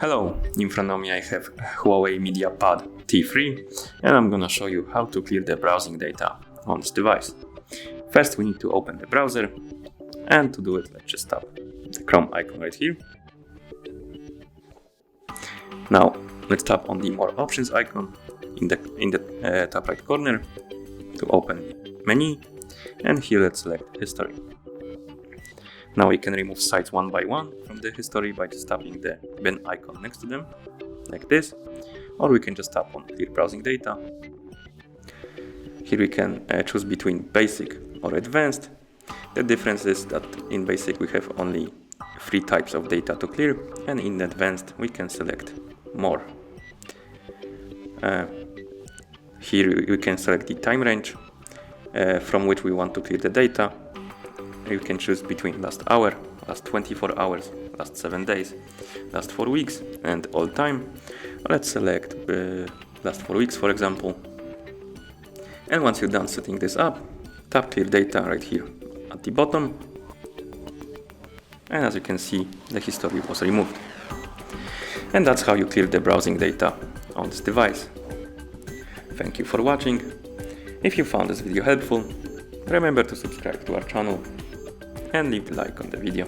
Hello, in front of me I have HUAWEI MediaPad T3 and I'm gonna show you how to clear the browsing data on this device. First we need to open the browser, and to do it let's just tap the Chrome icon right here. Now let's tap on the More Options icon in the top right corner to open the menu, and here let's select History. Now we can remove sites one by one from the history by just tapping the bin icon next to them, like this, or we can just tap on Clear Browsing Data. Here we can choose between Basic or Advanced. The difference is that in Basic we have only 3 types of data to clear, and in Advanced we can select more. Here we can select the time range from which we want to clear the data. You can choose between last hour, last 24 hours, last 7 days, last 4 weeks, and all time. Let's select last 4 weeks, for example. And once you're done setting this up, tap Clear Data right here at the bottom. And as you can see, the history was removed. And that's how you clear the browsing data on this device. Thank you for watching. If you found this video helpful, remember to subscribe to our channel and leave a like on the video.